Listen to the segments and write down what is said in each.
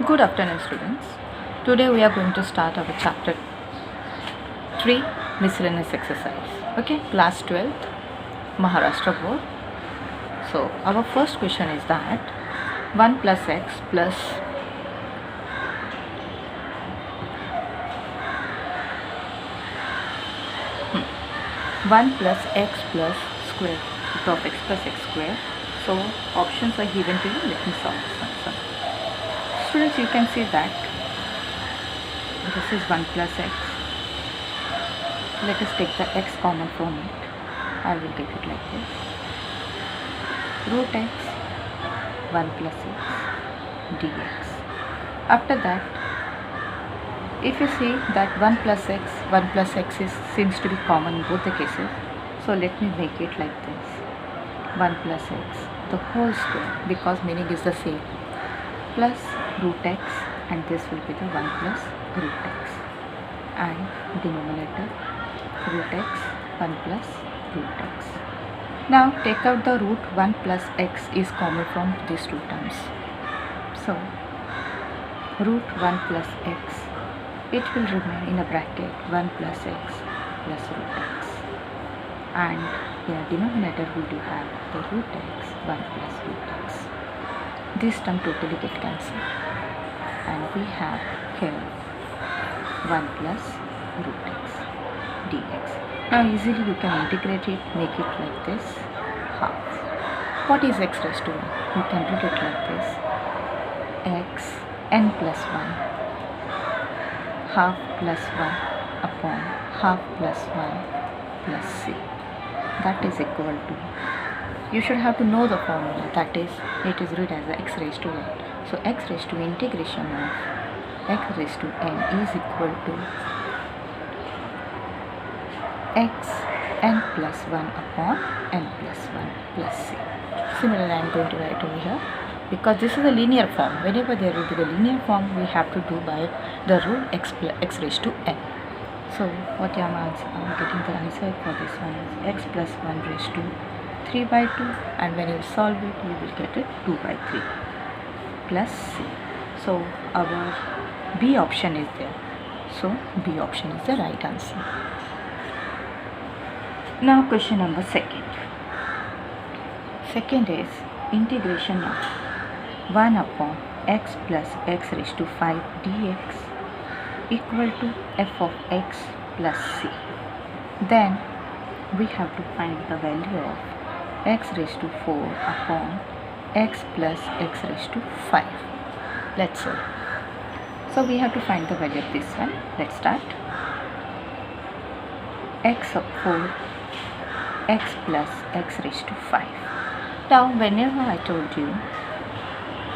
Good afternoon, students. Today we are going to start our chapter 3 miscellaneous exercise. Okay, class 12th, Maharashtra board. So, our first question is that 1 plus x plus 1 plus x plus square root of x plus x square. So, options are given to you. Let me solve this one. Students, you can see that this is 1 plus x. Let us take the x common from it. I will get it like this. Root x 1 plus x dx. After that, if you see that 1 plus x seems to be common in both the cases. So let me make it like this. 1 plus x, the whole square, because meaning is the same, plus root x, and this will be the 1 plus root x, and denominator root x 1 plus root x. Now take out the root 1 plus x is common from these two terms. So root 1 plus x, it will remain in a bracket 1 plus x plus root x, and here denominator we do have the root x 1 plus root x. This term totally get cancelled, and we have here 1 plus root x dx. Now easily you can integrate it, make it like this, half. What is x raised to 1? You can write it like this, x n plus 1 half plus 1 upon half plus 1 plus c. That is equal to, you should have to know the formula, that is, it is written as x raised to 1. So x raised to integration of x raised to n is equal to x n plus 1 upon n plus 1 plus c. Similarly, I am going to write over here, because this is a linear form. Whenever there will be the linear form, we have to do by the rule x raised to n. So what I am getting the answer for this one is x plus 1 raised to 3 by 2, and when you solve it, you will get it 2 by 3 plus c. So our B option is there. So B option is the right answer. Now question number second. Second is integration of 1 upon x plus x raised to 5 dx equal to f of x plus c. Then we have to find the value of x raised to 4 upon x plus x raised to 5. Let's solve. So we have to find the value of this one. Let's start. X of 4 x plus x raised to 5. Now whenever I told you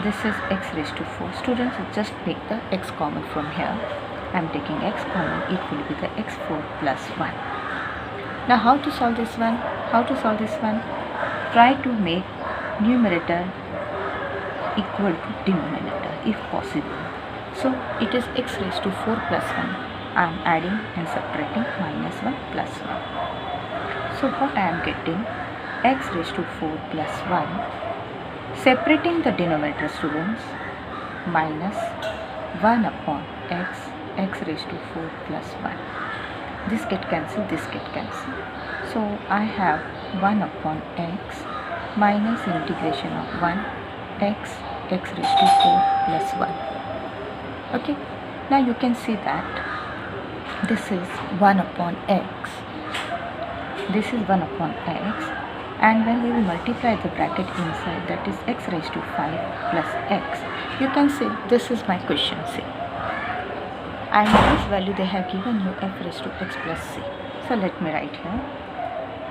this is x raised to 4, students, just make the x common from here. I am taking x common, it will be the x4 plus 1. Now how to solve this one? Try to make numerator equal to denominator if possible. So it is x raised to 4 plus 1. I am adding and subtracting minus 1 plus 1. So what I am getting, x raised to 4 plus 1, separating the denominator, students, minus 1 upon x raised to 4 plus 1. This get cancelled, this get cancelled. So I have 1 upon x minus integration of 1 x raised to 4 plus 1. Okay, now you can see that this is 1 upon x. This is 1 upon x, and when we will multiply the bracket inside, that is x raised to 5 plus x. You can see this is my question, see. And this value they have given you f raised to x plus c. So let me write here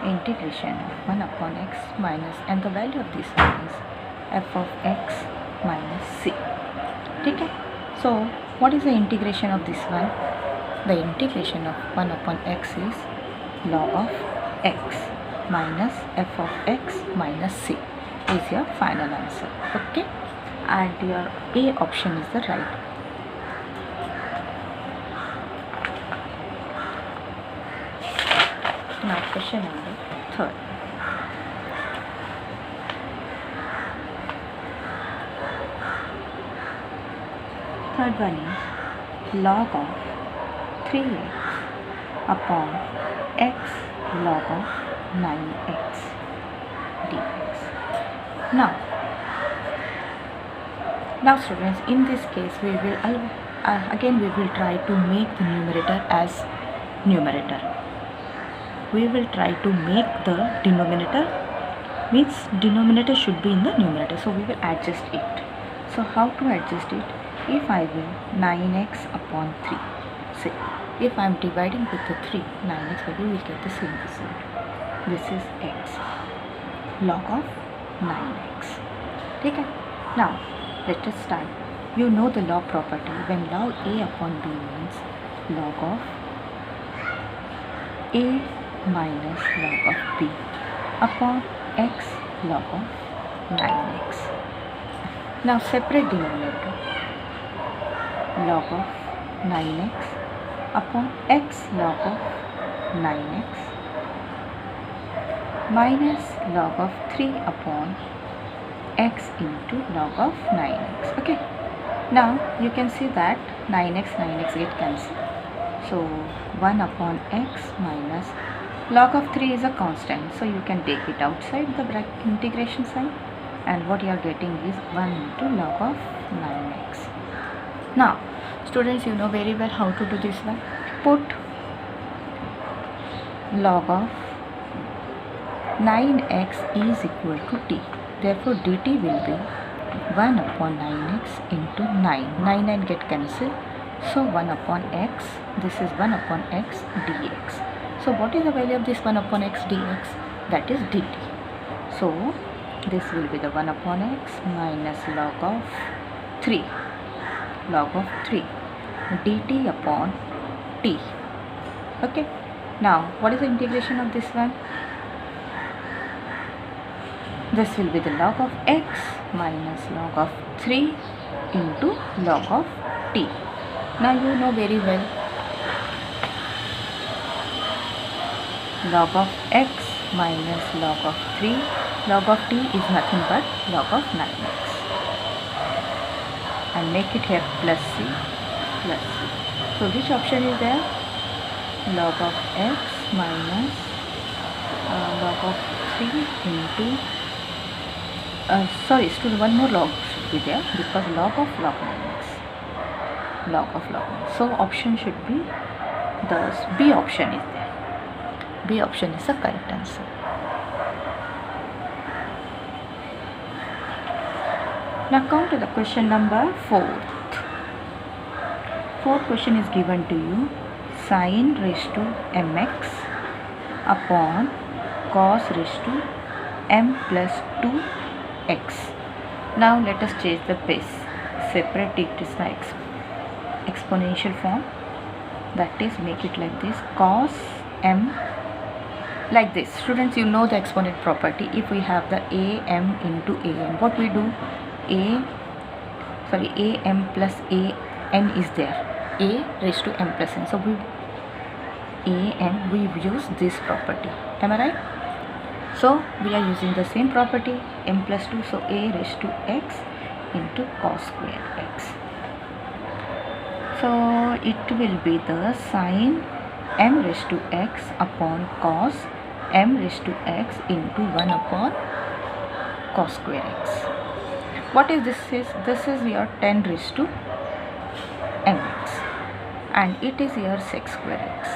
integration of 1 upon x minus, and the value of this one is f of x minus c. Okay? So what is the integration of this one? The integration of 1 upon x is log of x minus f of x minus c is your final answer. Okay? And your A option is the right. Now question number 3. third one is log of 3x upon x log of 9x dx. Now students, in this case we will again we will try to make the numerator as numerator. We will try to make the denominator, means denominator should be in the numerator, so we will adjust it. So how to adjust it? If I will 9x upon 3, say if I am dividing with the 3, 9x by 2, we will get the same result. This is x log of 9x. Okay? Now let us start. You know the log property. When log a upon b means log of a minus log of b upon x log of 9x. Now separate denominator. Log of 9x upon x log of 9x minus log of 3 upon x into log of 9x. Okay. Now you can see that 9x get cancelled. So 1 upon x minus log of 3 is a constant, so you can take it outside the bracket integration sign, and what you are getting is 1 into log of 9x. Now students, you know very well how to do this one. Put log of 9x is equal to t. Therefore dt will be 1 upon 9x into 9. 9 get cancelled. So 1 upon x, this is 1 upon x dx. So what is the value of this 1 upon x dx? That is dt. So this will be the 1 upon x minus log of 3. Log of 3 dt upon t. Okay. Now what is the integration of this one? This will be the log of x minus log of 3 into log of t. Now you know very well log of x minus log of 3, log of t is nothing but log of 9x. And make it here plus c plus c. So which option is there? Log of x minus log of 3 into sorry student, one more log should be there, because log of log 9x. Log of log 9. So option should be the B option is there. B option is the correct answer. Now come to the question number 4. Fourth question is given to you. Sin raised to mx upon cos raised to m plus 2x. Now let us change the base. Separate it is the exponential form. That is, make it like this, cos m, like this. Students, you know the exponent property. If we have the am into an, what we do? Am plus an is there. A raised to m plus n. So we use this property. Am I right? So we are using the same property, m plus 2. So a raised to x into cos square x. So it will be the sin m raised to x upon cos m raised to x into 1 upon cos square x. What is this? This is your 10 raised to mx, and it is your sec square x.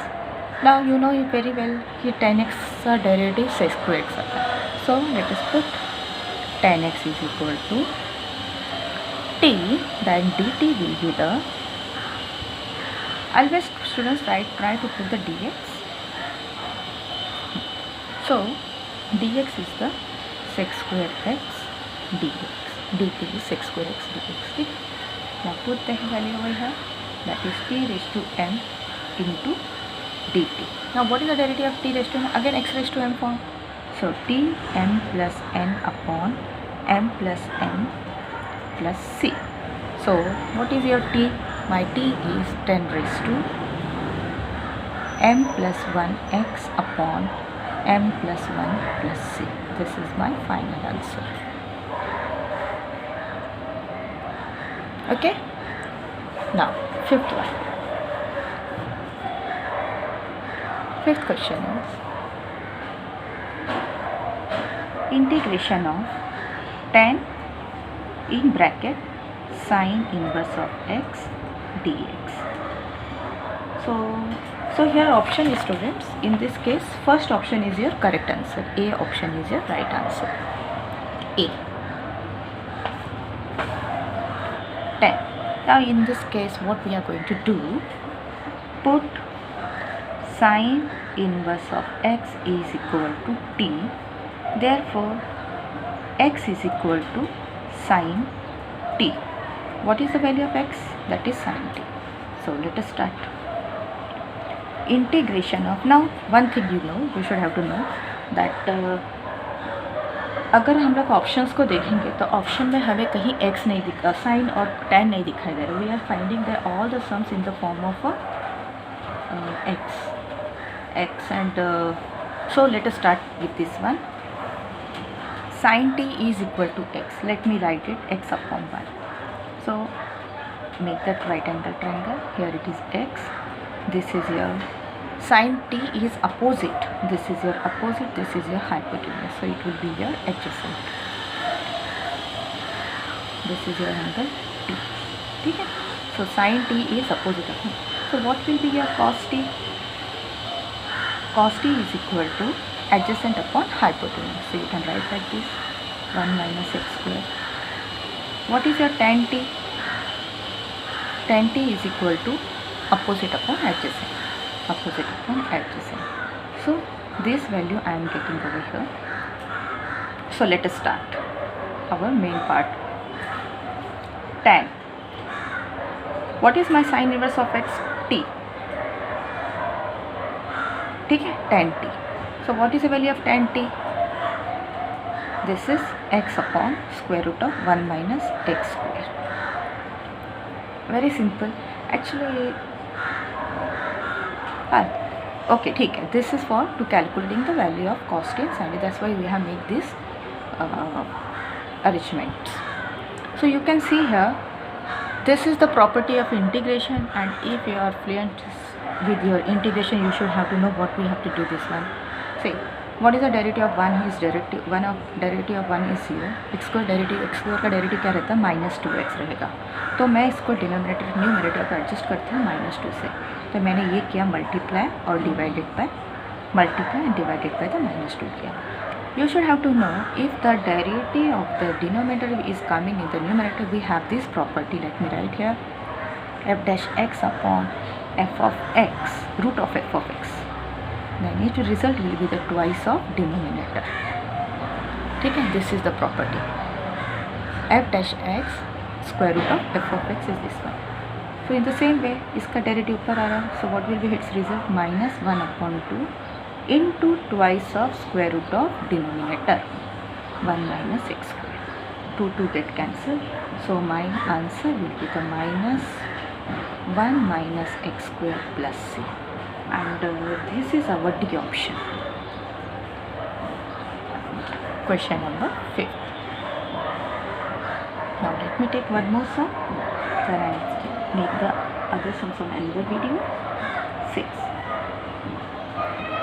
Now you know very well कि 10x का derivative sec square x आता है. So let us put 10x is equal to t, then dt will be the, always students try to put the dx. So dx is the sec square x dx, dt is sec square x dx. Now put the value over here, that is t raised to m into dt. Now what is the derivative of t raised to m? Again x raised to m form. So t m plus n upon m plus n plus c. So what is your t? My t is 10 raised to m plus 1x upon m plus 1 plus c. This is my final answer. Okay. Now, fifth one. Fifth question is integration of tan in bracket sine inverse of x dx. So here option is, students, in this case first option is your correct answer. A option is your right answer. A, tan. Now in this case what we are going to do, put sine inverse of x is equal to t. Therefore x is equal to sine t. What is the value of x? That is sine t. So let us start. Integration of, now one thing you should have to know that अगर हम लोग options को देखेंगे तो option में हमें कहीं x नहीं दिखा, साइन और tan नहीं दिखाई दे रहा. We are finding the all the sums in the form of x and so let us start with this one. Sin t is equal to x. Let me write it, x upon 1. So make that right angle triangle. Here it is x. This is your sin t is opposite. This is your opposite. This is your hypotenuse. So it will be your adjacent. This is your angle t. Okay? So sin t is opposite of it. So what will be your cos t? Cos t is equal to adjacent upon hypotenuse. So you can write like this, 1 minus x square. What is your tan t? Tan t is equal to opposite upon adjacent. Opposite upon adjacent. So this value I am getting over here. So let us start our main part. Tan. What is my sine inverse of x? T. ठीक है, tan t. So what is the value of tan t? This is x upon square root of 1 minus x square. Very simple. Actually, okay, ठीक है. This is for to calculating the value of cos t and sin t. That's why we have made this arrangements. So you can see here, this is the property of integration, and if you are fluent with your integration, you should have to know what we have to do this one. See, what is the derivative of 1 is derivative 1 of derivative of 1 is 0. x square derivative, x square का derivative क्या रहता है? -2x रहेगा. तो मैं इसको denominator numerator को adjust करती हूँ -2 से. तो मैंने ये किया मल्टीप्लाई और divided by, multiply and divided by the -2 किया. You should have to know, if the derivative of the denominator is coming in the numerator, we have this property. Let me write here, f dash x upon f of x, root of f of x. Then its result will be the twice of denominator. ठीक है, this is the property. f dash x square root of f of x is this one. So in the same way, इसका derivative ऊपर आ रहा है. So what will be its result? -1 upon 2 into twice of square root of denominator, 1 minus x square. 2 get cancelled. So my answer will be the -1 minus x square plus c. And this is our D option. Question number 5. Now let me take one more sum. Then I make the other sums on another video. 6.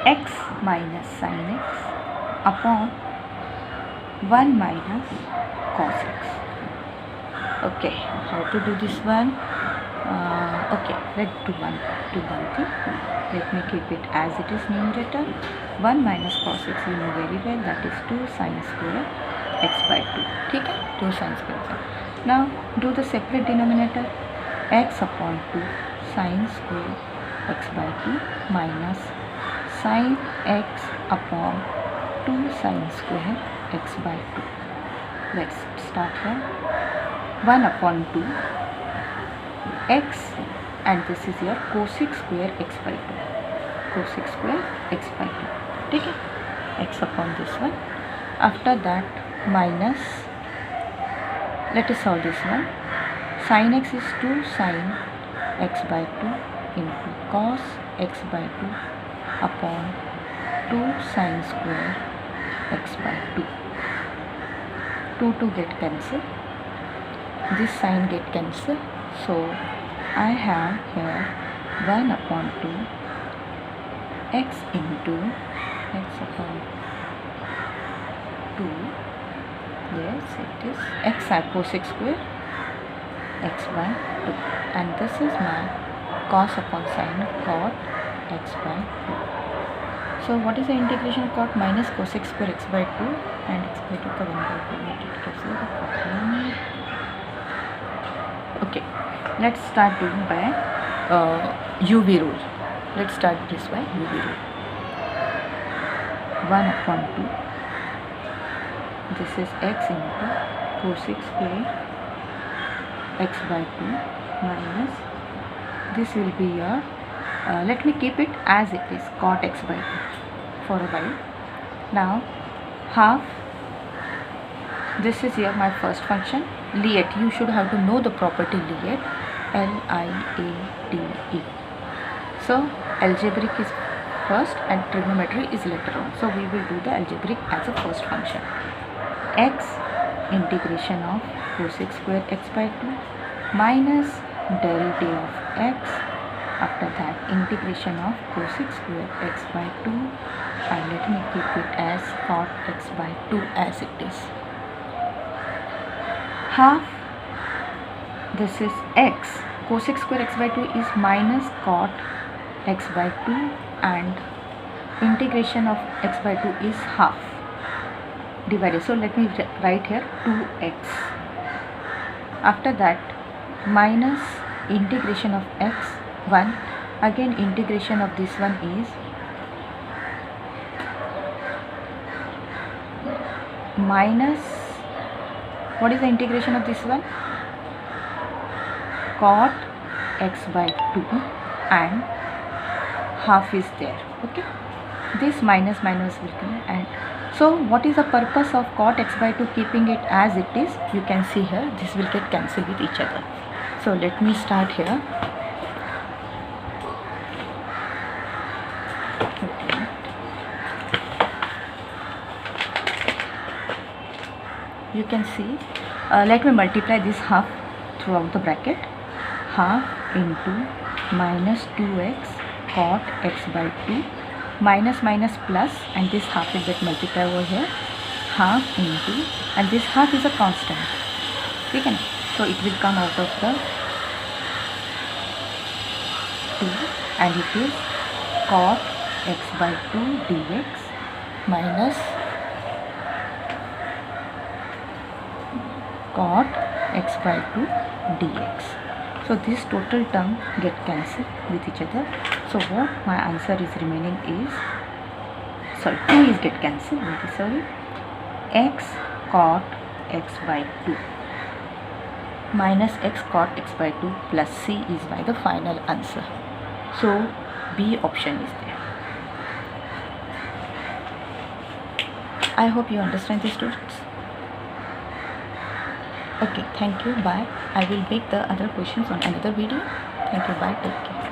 X minus sin x upon 1 minus cos x. Okay, how to do this one? Okay, let's do one thing. Let me keep it as it is numerator. 1 minus cos x you know very well, that is 2 sin square x by 2. ठीक है, 2 sin square. Now do the separate denominator. X upon 2 sin square x by 2 minus sin x upon 2 sin square x by 2. Let's start here. 1 upon 2 x, and this is your cosec square x by 2. Cosec square x by 2. ठीक है, x upon this one. After that minus, let us solve this one. Sin x is 2 sin x by 2 into cos x by 2 upon 2 sin square x by 2. 2 get cancelled. This sign get cancelled. So I have here 1 upon 2 x into x upon 2. Yes, it is x cosec square x by 2, and this is my cos upon sine cot x by 2. So what is the integration of cot minus cosec square x by 2 and x by 2 का 1 by 2, let it gives you the problem. Okay, let's start doing by UV rule. Let's start this by UV rule. 1 upon 2, this is x into cosec square x by 2 minus, this will be your let me keep it as it is, cot x by 2 for a while. Now half, this is here my first function, Liet. You should have to know the property Liet, L-I-A-T-E. So algebraic is first and trigonometry is later on. So we will do the algebraic as a first function. X integration of cosec square x by 2 minus del d of x. After that, integration of cosec square x by 2, and let me keep it as cot x by 2 as it is. Half, this is x, cosec square x by 2 is minus cot x by 2, and integration of x by 2 is half divided. So let me write here 2x. After that, minus integration of x 1, again integration of this one is minus, what is the integration of this one, cot x by 2, and half is there. Okay, this minus minus will come, and so what is the purpose of cot x by 2, keeping it as it is? You can see here, this will get cancelled with each other. So let me start here. You can see, let me multiply this half throughout the bracket. Half into minus 2x cot x by 2, minus minus plus, and this half will get multiplied over here. Half into, and this half is a constant, okay? So it will come out of the 2, and it is cot x by 2 dx minus cot x by 2 dx. So this total term get cancelled with each other. So what my answer is remaining is, sorry, 2 is get cancelled, very sorry, x cot x by 2 minus x cot x by 2 plus c is by the final answer. So B option is there. I hope you understand this, students. Okay, thank you, bye. I will make the other questions on another video. Thank you, bye, take care.